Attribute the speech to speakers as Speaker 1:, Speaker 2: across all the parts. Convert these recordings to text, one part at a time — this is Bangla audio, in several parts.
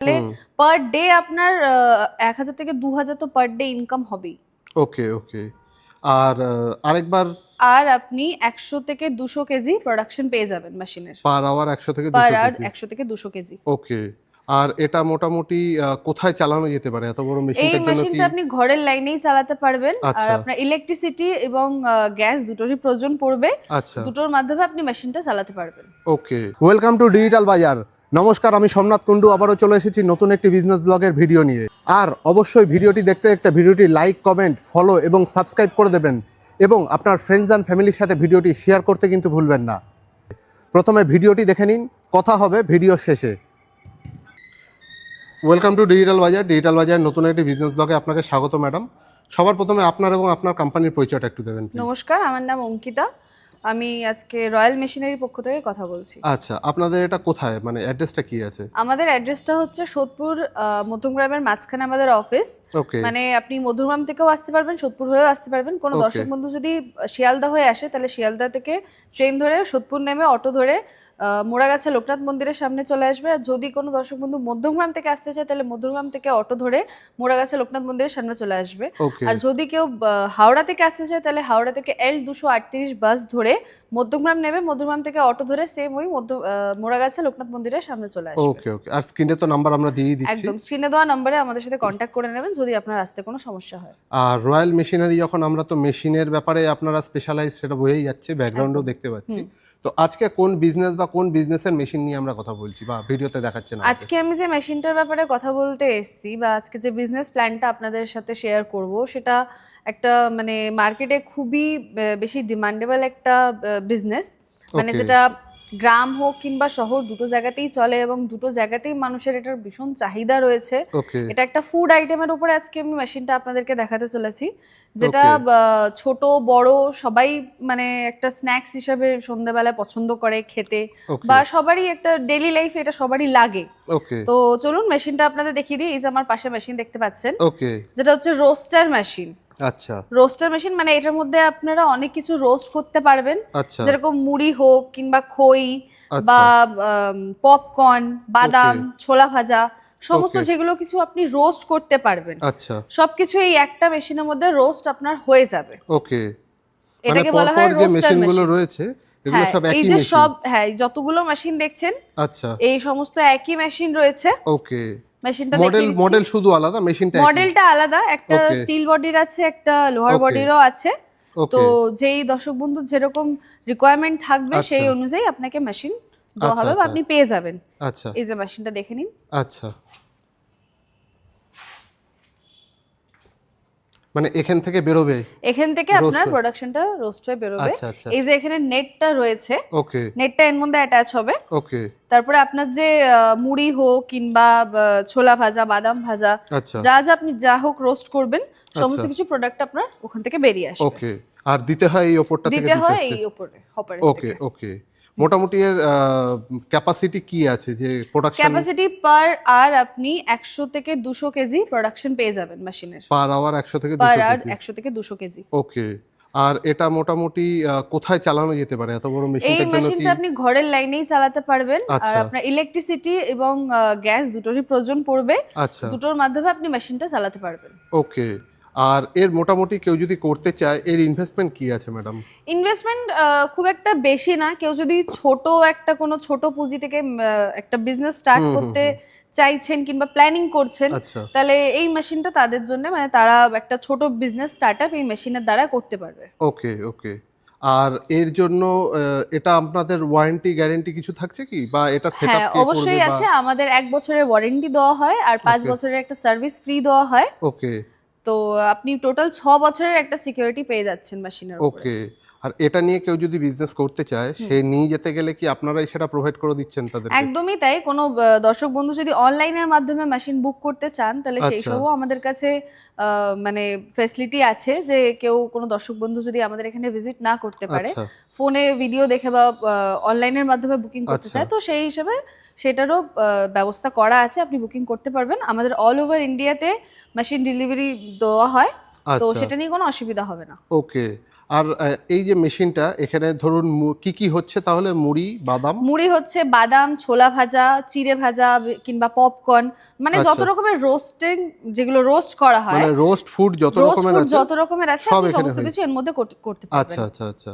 Speaker 1: তাহলে পার ডে আপনার 1000 থেকে 2000 তো পার ডে ইনকাম হবেই।
Speaker 2: ওকে ওকে। আর আরেকবার
Speaker 1: আর আপনি 100 থেকে 200 কেজি প্রোডাকশন পেয়ে যাবেন মেশিনের।
Speaker 2: পার আওয়ার 100 থেকে
Speaker 1: পার
Speaker 2: 200
Speaker 1: আওয়ার
Speaker 2: কেজি
Speaker 1: 100 থেকে 200 কেজি।
Speaker 2: ওকে। আর এটা মোটামুটি কোথায় চালানো যেতে পারে এত বড়
Speaker 1: এই
Speaker 2: মেশিনটার জন্য? কি
Speaker 1: মেশিনটা আপনি ঘরের লাইনেই চালাতে পারবেন। আর
Speaker 2: আচ্ছা
Speaker 1: আপনার ইলেকট্রিসিটি এবং গ্যাস দুটোরই প্রয়োজন পড়বে।
Speaker 2: আচ্ছা
Speaker 1: দুটোর মাধ্যমে আপনি মেশিনটা চালাতে পারবেন।
Speaker 2: ওকে। ওয়েলকাম টু ডিজিটাল বাজার। নমস্কার, আমি সোমনাথ কুন্ডু আবারও চলে এসেছি নতুন একটি বিজনেস ব্লগের ভিডিও নিয়ে। আর অবশ্যই ভিডিওটি দেখতে দেখতে ভিডিওটি লাইক, কমেন্ট, ফলো এবং সাবস্ক্রাইব করে দেবেন এবং আপনার ফ্রেন্ডস অ্যান্ড ফ্যামিলির সাথে ভিডিওটি শেয়ার করতে কিন্তু ভুলবেন না। প্রথমে ভিডিওটি দেখে নিন, কথা হবে ভিডিও শেষে। ওয়েলকাম টু ডিজিটাল বাজার। ডিজিটাল বাজার নতুন একটি বিজনেস ব্লগে আপনাকে স্বাগত ম্যাডাম। সবার প্রথমে আপনার এবং আপনার কোম্পানির পরিচয়টা একটু দেবেন প্লিজ।
Speaker 1: নমস্কার, আমার নাম অঙ্কিতা। আমি আজকে রয়্যাল মেশিনারির পক্ষ থেকে কথা বলছি।
Speaker 2: আচ্ছা, আপনাদের এটা কোথায়, মানে অ্যাড্রেসটা কি আছে?
Speaker 1: আমাদের অ্যাড্রেসটা হচ্ছে সোদপুর, মধ্যমগ্রামের মাঝখানে আমাদের অফিস।
Speaker 2: ওকে
Speaker 1: মানে আপনি মধ্যমগ্রাম থেকেও আসতে পারবেন, সোদপুর হয়েও আসতে পারবেন। কোনো
Speaker 2: Okay.
Speaker 1: দর্শক বন্ধু যদি শিয়ালদা হয়ে আসে তাহলে শিয়ালদা থেকে ট্রেন ধরে সোদপুর নেমে অটো ধরে মোড়াগাছা লোকনাথ মন্দিরের সামনে চলে আসবে। আর যদি কোনো দর্শক বন্ধু মধ্যমগ্রাম থেকে আসতে চায় তাহলে মধ্যমগ্রাম থেকে অটো ধরে মোড়াগাছা লোকনাথ মন্দিরের সামনে চলে আসবে।
Speaker 2: ওকে
Speaker 1: আর যদি কেউ হাওড়া থেকে আসতে চায় তাহলে হাওড়া থেকে L238 বাস ধরে মধ্যমগ্রাম নেবে, মধ্যমগ্রাম থেকে অটো ধরে সেম ওই মোড়াগাছা লোকনাথ মন্দিরের সামনে চলে আসবে।
Speaker 2: ওকে ওকে। আর স্ক্রিনে তো নাম্বার আমরা দিয়ে দিচ্ছি।
Speaker 1: একদম স্ক্রিনে দেওয়া নম্বরে আমাদের সাথে কন্ট্যাক্ট করে নেবেন যদি আপনার আসতে কোনো সমস্যা হয়।
Speaker 2: আর রয়্যাল মেশিনারি যখন, আমরা তো মেশিনের ব্যাপারে আপনারা স্পেশালাইজ, সেটা বোঝাই যাচ্ছে, ব্যাকগ্রাউন্ডও দেখতে পাচ্ছি। তো আজকে কোন বিজনেস বা কোন বিজনেসের মেশিন নিয়ে আমরা কথা বলছি বা ভিডিওতে দেখাচ্ছেন?
Speaker 1: আজকে আমি যে মেশিনটার ব্যাপারে কথা বলতে এসেছি বা আজকে যে বিজনেস প্ল্যানটা আপনাদের সাথে শেয়ার করব সেটা একটা মানে মার্কেটে খুবই বেশি ডিমান্ডেবল একটা বিজনেস। মানে
Speaker 2: Okay.
Speaker 1: যেটা গ্রাম হোক কিংবা শহর দুটো জায়গাতেই চলে এবং দুটো জায়গাতেই মানুষের এটার ভীষণ চাহিদা রয়েছে।
Speaker 2: ওকে
Speaker 1: এটা একটা ফুড আইটেমের উপরে আজকে আমি মেশিনটা আপনাদেরকে দেখাতে চলেছি, যেটা ছোট বড় সবাই মানে একটা স্ন্যাক্স হিসাবে সন্ধ্যাবেলায় পছন্দ করে খেতে,
Speaker 2: ওকে
Speaker 1: বা সবারই একটা ডেইলি লাইফে এটা সবারই লাগে।
Speaker 2: ওকে
Speaker 1: তো চলুন মেশিনটা আপনাদের দেখিয়ে দিই। এই যে আমার পাশে মেশিন দেখতে পাচ্ছেন,
Speaker 2: ওকে
Speaker 1: যেটা হচ্ছে রোস্টার মেশিন।
Speaker 2: আচ্ছা
Speaker 1: রোস্টার মেশিন মানে এটার মধ্যে আপনারা অনেক কিছু রোস্ট করতে পারবেন,
Speaker 2: আচ্ছা
Speaker 1: যেরকম মুড়ি হোক কিংবা খই
Speaker 2: আচ্ছা
Speaker 1: বা পপকর্ন, বাদাম,
Speaker 2: Okay.
Speaker 1: ছোলা ভাজা, সমস্ত
Speaker 2: Okay.
Speaker 1: যেগুলো কিছু আপনি রোস্ট করতে পারবেন
Speaker 2: আচ্ছা
Speaker 1: সবকিছু এই একটা মেশিনের মধ্যে রোস্ট আপনার হয়ে যাবে।
Speaker 2: ওকে। মানে
Speaker 1: এটাকে বলা হয়
Speaker 2: পরপর যে
Speaker 1: রোস্টার
Speaker 2: মেশিনগুলো
Speaker 1: মেশিন।
Speaker 2: রয়েছে এগুলো
Speaker 1: হ্যাঁ,
Speaker 2: সব
Speaker 1: এই
Speaker 2: একই
Speaker 1: যে
Speaker 2: মেশিন?
Speaker 1: সব হ্যাঁ যতগুলো মেশিন দেখছেন
Speaker 2: আচ্ছা
Speaker 1: এই সমস্ত একই মেশিন রয়েছে।
Speaker 2: ওকে।
Speaker 1: মেশিনটা
Speaker 2: মডেল
Speaker 1: দেখিয়ে
Speaker 2: মডেল শুধু আলাদা, মেশিনটা একই?
Speaker 1: মডেলটা আলাদা, একটা
Speaker 2: Okay.
Speaker 1: স্টিল বডির আছে, একটা লোহার
Speaker 2: Okay.
Speaker 1: বডিরও আছে। তো
Speaker 2: ওকে
Speaker 1: যেই দর্শক বন্ধু যেরকম রিকোয়ারমেন্ট থাকবে
Speaker 2: আচ্ছা।
Speaker 1: সেই অনুযায়ী আপনাকে মেশিন দেওয়া
Speaker 2: আচ্ছা
Speaker 1: হবে বা
Speaker 2: আচ্ছা
Speaker 1: আপনি পেয়ে যাবেন।
Speaker 2: আচ্ছা
Speaker 1: এই যে মেশিনটা দেখে নিন।
Speaker 2: আচ্ছা। মানে এখান থেকে বেরোবে?
Speaker 1: এখান থেকে
Speaker 2: Roast
Speaker 1: আপনার
Speaker 2: হয়ে?
Speaker 1: প্রোডাকশনটা রোস্ট হয়ে বেরোবে।
Speaker 2: আচ্ছা আচ্ছা
Speaker 1: এই যে এখানে নেটটা রয়েছে,
Speaker 2: ওকে
Speaker 1: নেটটা এর মধ্যে অ্যাটাচ হবে।
Speaker 2: ওকে
Speaker 1: তারপরে আপনার যে মুড়ি হোক কিংবা ছোলা ভাজা, বাদাম ভাজা,
Speaker 2: আচ্ছা
Speaker 1: যা যা আপনি যা হোক রোস্ট করবেন সমস্ত
Speaker 2: আচ্ছা
Speaker 1: কিছু প্রোডাক্ট আপনার ওখান থেকে বেরিয়ে আসবে।
Speaker 2: ওকে। আর দিতে হয় এই ওপরটা থেকে
Speaker 1: দিতে হয়
Speaker 2: হচ্ছে?
Speaker 1: এই উপরে হপারের
Speaker 2: ওকে
Speaker 1: থেকে।
Speaker 2: ওকে। মোটামুটি এর ক্যাপাসিটি কি আছে, যে প্রোডাকশন?
Speaker 1: ক্যাপাসিটি পার আর আপনি 100 থেকে 200 কেজি প্রোডাকশন পেয়ে যাবেন মেশিনের।
Speaker 2: পার আওয়ার 100 থেকে
Speaker 1: পার
Speaker 2: 200
Speaker 1: আর
Speaker 2: কেজি
Speaker 1: 100 থেকে 200 কেজি।
Speaker 2: ওকে। আর এটা মোটামুটি কোথায় চালানো যেতে পারে এত বড়
Speaker 1: এই
Speaker 2: মেশিনটার জন্য? কি
Speaker 1: মেশিনটা আপনি ঘরের লাইনেই চালাতে পারবেন। আর
Speaker 2: আচ্ছা
Speaker 1: আপনার ইলেকট্রিসিটি এবং গ্যাস দুটোরই প্রয়োজন পড়বে।
Speaker 2: আচ্ছা
Speaker 1: দুটোর মাধ্যমে আপনি মেশিনটা চালাতে পারবেন।
Speaker 2: ওকে। আর এর মোটামুটি কেউ যদি করতে চায় এর ইনভেস্টমেন্ট কি আছে ম্যাডাম?
Speaker 1: ইনভেস্টমেন্ট খুব একটা বেশি না। কেউ যদি কোনো ছোট পুঁজি থেকে একটা বিজনেস স্টার্ট করতে চাইছেন কিংবা প্ল্যানিং করছেন
Speaker 2: আচ্ছা
Speaker 1: তাহলে এই মেশিনটা তাদের জন্য, মানে তারা একটা ছোট বিজনেস স্টার্টআপ এই মেশিনের দ্বারা করতে পারবে।
Speaker 2: ওকে ওকে। আর এর জন্য এটা আপনাদের ওয়ারেন্টি গ্যারেন্টি কিছু থাকছে কি, বা এটা সেটআপ
Speaker 1: হ্যাঁ
Speaker 2: কে করবে?
Speaker 1: অবশ্যই
Speaker 2: বা
Speaker 1: আছে। আমাদের 1 বছরের ওয়ারেন্টি দেওয়া হয় আর 5
Speaker 2: Okay.
Speaker 1: বছরের একটা সার্ভিস ফ্রি দেওয়া হয়।
Speaker 2: ওকে
Speaker 1: তো আপনি টোটাল 6 বছরের একটা সিকিউরিটি পেয়ে যাচ্ছেন মেশিনের উপরে।
Speaker 2: ওকে। আর এটা নিয়ে কেউ যদি বিজনেস করতে চায় সে নিয়ে যেতে গেলে কি আপনারাই সেটা প্রোভাইড করে দিচ্ছেন তাদেরকে?
Speaker 1: একদমই তাই। কোনো দর্শক বন্ধু যদি অনলাইনের মাধ্যমে মেশিন বুক করতে চান তাহলে সেই
Speaker 2: আচ্ছা
Speaker 1: সবও আমাদের কাছে মানে ফ্যাসিলিটি আছে, যে কেউ কোনো দর্শক বন্ধু যদি আমাদের এখানে ভিজিট না করতে পারে,
Speaker 2: আচ্ছা
Speaker 1: ফোনে ভিডিও দেখে বা অনলাইনের মাধ্যমে বুকিং করতে
Speaker 2: আচ্ছা
Speaker 1: চায়, তো সেই হিসেবে সেটারও ব্যবস্থা করা আছে, আপনি বুকিং করতে পারবেন। আমাদের অল ওভার ইন্ডিয়াতে মেশিন ডেলিভারি দেওয়া হয়, তো
Speaker 2: আচ্ছা
Speaker 1: সেটা নিয়ে কোনো অসুবিধা হবে না।
Speaker 2: ওকে। আর এই যে মেশিনটা এখানে ধরুন কি কি হচ্ছে তাহলে? মুড়ি, বাদাম?
Speaker 1: মুড়ি হচ্ছে বাদাম, ছোলা ভাজা, চিড়ে ভাজা কিংবা পপকর্ন, মানে যত
Speaker 2: আচ্ছা,
Speaker 1: রকমের রোস্টিং, যেগুলো রোস্ট করা হয়,
Speaker 2: মানে রোস্ট ফুড যত
Speaker 1: রোস্ট
Speaker 2: রকমের
Speaker 1: ফুড
Speaker 2: আছে
Speaker 1: যত রকমের আছে
Speaker 2: সব
Speaker 1: আপনি
Speaker 2: এখানে
Speaker 1: সমস্ত
Speaker 2: হয়।
Speaker 1: কিছু এর মধ্যে করতে পারবেন।
Speaker 2: আচ্ছা আচ্ছা আচ্ছা।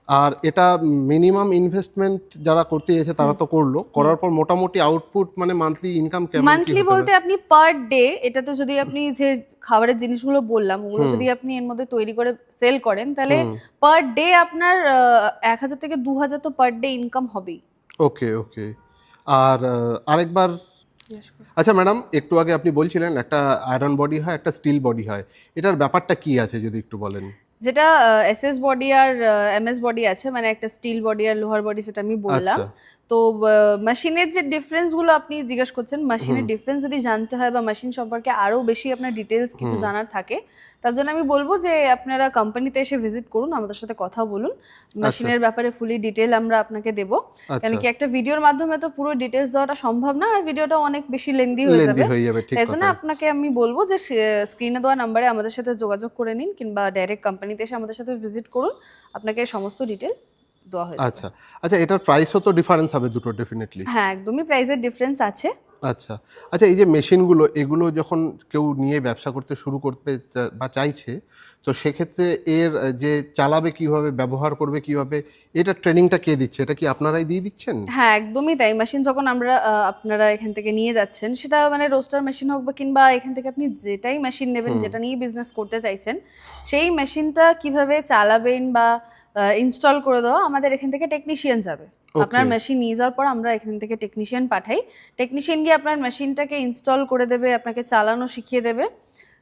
Speaker 2: আর এটা মিনিমাম ইনভেস্টমেন্ট যারা করতে এসেছে তারা তো করলো, করার পর মোটামুটি আউটপুট মানে মান্থলি ইনকাম কেমন কি
Speaker 1: মান্থলি
Speaker 2: হতে
Speaker 1: বলতে
Speaker 2: পারে?
Speaker 1: আপনি পার ডে, এটাতে যদি আপনি যে খাবারের জিনিসগুলো বললাম ওগুলো
Speaker 2: হুম
Speaker 1: যদি আপনি এর মধ্যে তৈরি করে সেল করেন, তাহলে
Speaker 2: হুম।
Speaker 1: পার ডে আপনার 1,000 থেকে 2,000 তো পার ডে ইনকাম হবেই।
Speaker 2: ওকে ওকে। আর আরেকবার, আচ্ছা ম্যাডাম, একটু আগে আপনি বলছিলেন একটা আয়রন বডি হয়, একটা স্টিল বডি হয়, এটার ব্যাপারটা কি আছে যদি একটু বলেন?
Speaker 1: যেটা এসএস বডি আর এমএস বডি আছে, মানে একটা স্টিল বডি আর লোহার বডি, সেটা আমি বললাম।
Speaker 2: আচ্ছা।
Speaker 1: তো মেশিনের যে ডিফারেন্স গুলো আপনি জিজ্ঞেস করছেন, মেশিনের
Speaker 2: হুম
Speaker 1: ডিফারেন্স যদি জানতে হয় বা মেশিন সম্পর্কে আরো বেশি আপনার ডিটেলস কিছু
Speaker 2: হুম।
Speaker 1: জানার থাকে, তার জন্য আমি বলবো যে আপনারা কোম্পানিতে এসে ভিজিট করুন, আমাদের সাথে কথা বলুন।
Speaker 2: আচ্ছা
Speaker 1: মেশিনের ব্যাপারে ফুলি ডিটেল আমরা আপনাকে দেব। কেন
Speaker 2: আচ্ছা।
Speaker 1: কি একটা ভিডিওর মাধ্যমে তো পুরো ডিটেলস দেওয়াটা সম্ভব না, আর ভিডিওটা অনেক বেশি লেন্দি হয়ে
Speaker 2: লেন্দি
Speaker 1: যাবে।
Speaker 2: হয়ে যাবে, ঠিক
Speaker 1: তাই জন্য
Speaker 2: কথা।
Speaker 1: আপনাকে আমি বলবো যে স্ক্রিনে দেওয়া নাম্বারে আমাদের সাথে যোগাযোগ করে নিন, কিংবা ডাইরেক্ট কোম্পানিতে এসে আমাদের সাথে ভিজিট করুন, আপনাকে সমস্ত ডিটেল দেওয়া হয়ে যাবে।
Speaker 2: আচ্ছা আচ্ছা, এটার প্রাইসও তো ডিফারেন্স হবে দুটো ডেফিনেটলি।
Speaker 1: হ্যাঁ, একদমই প্রাইসের ডিফারেন্স আছে।
Speaker 2: আচ্ছা আচ্ছা, এই যে মেশিনগুলো এগুলো যখন কেউ নিয়ে ব্যবসা করতে শুরু করতে বা চাইছে, তো সেক্ষেত্রে এর যে চালাবে কিভাবে, ব্যবহার করবে কিভাবে, এটা ট্রেনিংটা কে দিচ্ছে? এটা কি আপনারাই দিয়ে দিচ্ছেন?
Speaker 1: হ্যাঁ, একদমই তাই। মেশিন যখন আপনারা এখান থেকে নিয়ে যাচ্ছেন, সেটা মানে রোস্টার মেশিন হোক বা কিংবা এখান থেকে আপনি যেটাই মেশিন নেবেন,
Speaker 2: হুম।
Speaker 1: যেটা নিয়ে বিজনেস করতে চাইছেন, সেই মেশিনটা কিভাবে চালাবেন বা ইনস্টল করে দেওয়া, আমাদের এখান থেকে টেকনিশিয়ান যাবে। আপনার
Speaker 2: ওকে
Speaker 1: মেশিন নিয়ে যাওয়ার পর আমরা এখান থেকে টেকনিশিয়ান পাঠাই। টেকনিশিয়ান গিয়ে আপনার মেশিনটাকে ইনস্টল করে দেবে, আপনাকে চালানো শিখিয়ে দেবে।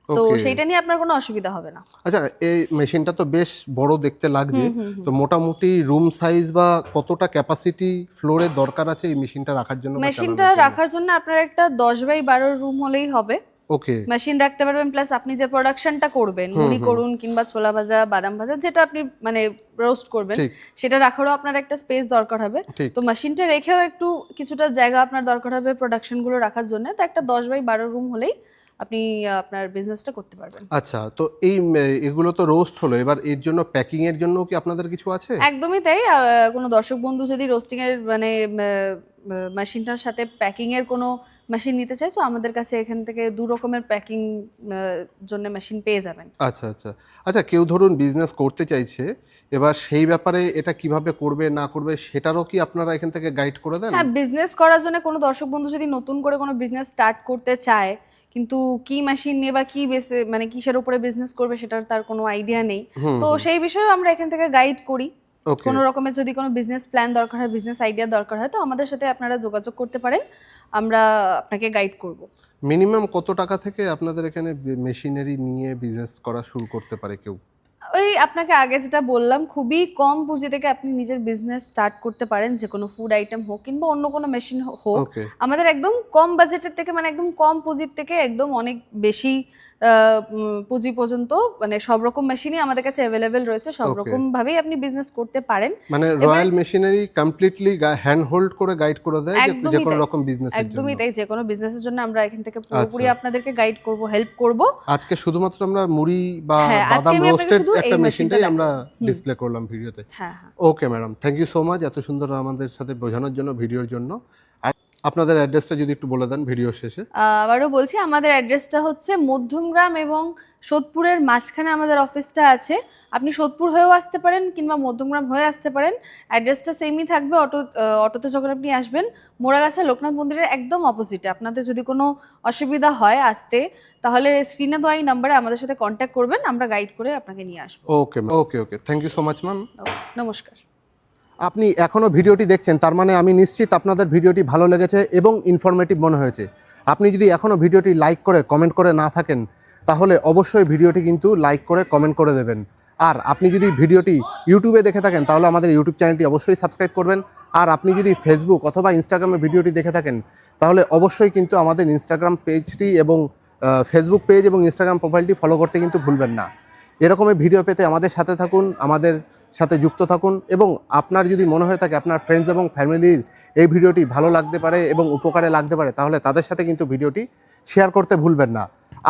Speaker 1: তো
Speaker 2: ওকে।
Speaker 1: সেইটা নিয়ে আপনার কোনো অসুবিধা হবে না।
Speaker 2: আচ্ছা, এই মেশিনটা তো বেশ বড় দেখতে লাগছে,
Speaker 1: হুম হুম হুম।
Speaker 2: তো মোটামুটি রুম সাইজ বা কতটা ক্যাপাসিটি ফ্লোরের দরকার আছে এই মেশিনটা রাখার জন্য বা
Speaker 1: মেশিনটা
Speaker 2: চালানোর জন্য?
Speaker 1: রাখার জন্য আপনার একটা 10x12 রুম হলেই হবে।
Speaker 2: ওকে।
Speaker 1: মেশিন রাখতে পারবেন, প্লাস আপনি যে প্রোডাকশনটা করবেন,
Speaker 2: হুম
Speaker 1: মুড়ি
Speaker 2: হুম।
Speaker 1: করুন কিংবা ছোলা ভাজা, বাদাম ভাজা, যেটা আপনি মানে রোস্ট করবেন,
Speaker 2: ঠিক
Speaker 1: সেটা রাখারও আপনার একটা স্পেস দরকার হবে।
Speaker 2: ঠিক।
Speaker 1: তো মেশিনটা রেখেও একটু কিছুটা জায়গা আপনার দরকার হবে প্রোডাকশন গুলো রাখার জন্য। তো একটা 10x12 রুম হলেই আপনি আপনার বিজনেসটা করতে পারবেন।
Speaker 2: আচ্ছা, তো এই এগুলো তো রোস্ট হলো, এবার এর জন্য প্যাকিং এর জন্য কি আপনাদের কিছু আছে?
Speaker 1: একদমই তাই। কোনো দর্শক বন্ধু যদি রোস্টিং এর মানে মেশিনটার সাথে প্যাকিং এর কোনো মেশিন নিতে চায়, তো আমাদের কাছে এখান থেকে 2 রকমের প্যাকিং জন্য মেশিন পেয়ে যাবেন।
Speaker 2: আচ্ছা আচ্ছা আচ্ছা, কেউ ধরুন বিজনেস করতে চাইছে, এবার সেই ব্যাপারে এটা কিভাবে করবে না করবে সেটারও কি আপনারা এখান থেকে গাইড করে দেন?
Speaker 1: হ্যাঁ, বিজনেস করার জন্য কোনো দর্শক বন্ধু যদি নতুন করে কোনো বিজনেস স্টার্ট করতে চায়, কিন্তু কি মেশিন নিয়ে বা কি বেসে মানে কিসের উপরে বিজনেস করবে সেটার তার কোনো আইডিয়া নেই,
Speaker 2: হুম
Speaker 1: তো
Speaker 2: হুম।
Speaker 1: সেই বিষয়ে আমরা এখান থেকে গাইড করি।
Speaker 2: ওকে।
Speaker 1: কোনো রকমের যদি কোনো বিজনেস প্ল্যান দরকার হয়, বিজনেস আইডিয়া দরকার হয়, তো আমাদের সাথে আপনারা যোগাযোগ করতে পারেন, আমরা আপনাকে গাইড করব।
Speaker 2: মিনিমাম কত টাকা থেকে আপনাদের এখানে মেশিনারি নিয়ে বিজনেস করা শুরু করতে পারে কেউ?
Speaker 1: ওই আপনাকে আগে যেটা বললাম, খুবই কম পুঁজি থেকে আপনি নিজের বিজনেস স্টার্ট করতে পারেন, যে কোনো ফুড আইটেম হোক কিংবা অন্য কোনো মেশিন হোক।
Speaker 2: ওকে
Speaker 1: আমাদের একদম কম বাজেটের থেকে, মানে একদম কম পুঁজির থেকে একদম অনেক বেশি পুঁজি পর্যন্ত, মানে সব রকম মেশিনই আমাদের কাছে অ্যাভেলেবেল রয়েছে, সব
Speaker 2: ওকে।
Speaker 1: রকম ভাবেই আপনি বিজনেস করতে পারেন।
Speaker 2: মানে
Speaker 1: এবার
Speaker 2: royal machinery completely hand hold করে গাইড করে দেয় যে
Speaker 1: একদমই
Speaker 2: যে কোনো
Speaker 1: তাই,
Speaker 2: রকম বিজনেসের জন্য।
Speaker 1: একদমই তাই। যে কোনো বিজনেসের জন্য আমরা এখান থেকে পুরোপুরি
Speaker 2: আচ্ছা।
Speaker 1: আপনাদেরকে গাইড করব, হেল্প করব।
Speaker 2: আজকে শুধুমাত্র আমরা মুড়ি বা
Speaker 1: হ্যাঁ, আজকে
Speaker 2: বাদাম
Speaker 1: আমি আপনাকে
Speaker 2: রোস্টেড
Speaker 1: শুধু
Speaker 2: একটা
Speaker 1: এই মেশিনটা
Speaker 2: মেশিনটাই আমরা
Speaker 1: দেখাবো। হুম।
Speaker 2: ডিসপ্লে করলাম ভিডিওতে।
Speaker 1: হ্যাঁ হ্যাঁ।
Speaker 2: Okay madam, thank you so much এত সুন্দর আমাদের সাথে বোঝানোর জন্য, ভিডিওর জন্য। আর আপনাদের অ্যাড্রেসটা যদি একটু বলে দেন ভিডিও শেষে।
Speaker 1: আবারও বলছি, আমাদের অ্যাড্রেসটা হচ্ছে মধ্যমগ্রাম এবং সোদপুরের মাঝখানে আমাদের অফিসটা আছে। আপনি সোদপুর হয়েও আসতে পারেন কিংবা মধ্যমগ্রাম হয়ে আসতে পারেন, অ্যাড্রেসটা সেমই থাকবে। অটোতে যখন আপনি আসবেন, মোড়াগাছা লোকনাথ মন্দিরের একদম অপোজিটে। আপনাদের যদি কোনো অসুবিধা হয় আসতে, তাহলে স্ক্রিনে দেওয়া এই নাম্বারে আমাদের সাথে কন্ট্যাক্ট করবেন, আমরা গাইড করে আপনাকে নিয়ে আসবো।
Speaker 2: Okay okay okay, thank you so much ma'am.
Speaker 1: Okay, নমস্কার।
Speaker 2: আপনি এখনও ভিডিওটি দেখছেন, তার মানে আমি নিশ্চিত আপনাদের ভিডিওটি ভালো লেগেছে এবং ইনফরমেটিভ মনে হয়েছে। আপনি যদি এখনও ভিডিওটি লাইক করে কমেন্ট করে না থাকেন, তাহলে অবশ্যই ভিডিওটি কিন্তু লাইক করে কমেন্ট করে দেবেন। আর আপনি যদি ভিডিওটি ইউটিউবে দেখে থাকেন, তাহলে আমাদের ইউটিউব চ্যানেলটি অবশ্যই সাবস্ক্রাইব করবেন। আর আপনি যদি ফেসবুক অথবা ইনস্টাগ্রামে ভিডিওটি দেখে থাকেন, তাহলে অবশ্যই কিন্তু আমাদের ইনস্টাগ্রাম পেজটি এবং ফেসবুক পেজ এবং ইনস্টাগ্রাম প্রোফাইলটি ফলো করতে কিন্তু ভুলবেন না। এরকমের ভিডিও পেতে আমাদের সাথে থাকুন, আমাদের সাথে যুক্ত থাকুন, এবং আপনার যদি মনে হয়ে থাকে আপনার ফ্রেন্ডস এবং ফ্যামিলির এই ভিডিওটি ভালো লাগতে পারে এবং উপকারে লাগতে পারে, তাহলে তাদের সাথে কিন্তু ভিডিওটি শেয়ার করতে ভুলবেন না।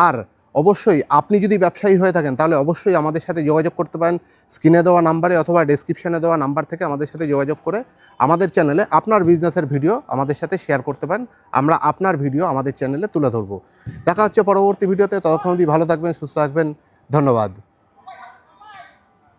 Speaker 2: আর অবশ্যই আপনি যদি ব্যবসায়ী হয়ে থাকেন তাহলে অবশ্যই আমাদের সাথে যোগাযোগ করতে পারেন স্ক্রিনে দেওয়া নাম্বারে অথবা ডেসক্রিপশনে দেওয়া নাম্বার থেকে আমাদের সাথে যোগাযোগ করে আমাদের চ্যানেলে আপনার বিজনেসের ভিডিও আমাদের সাথে শেয়ার করতে পারেন। আমরা আপনার ভিডিও আমাদের চ্যানেলে তুলে ধরবো। দেখা হচ্ছে পরবর্তী ভিডিওতে। ততক্ষণ অবধি ভালো থাকবেন, সুস্থ থাকবেন। ধন্যবাদ।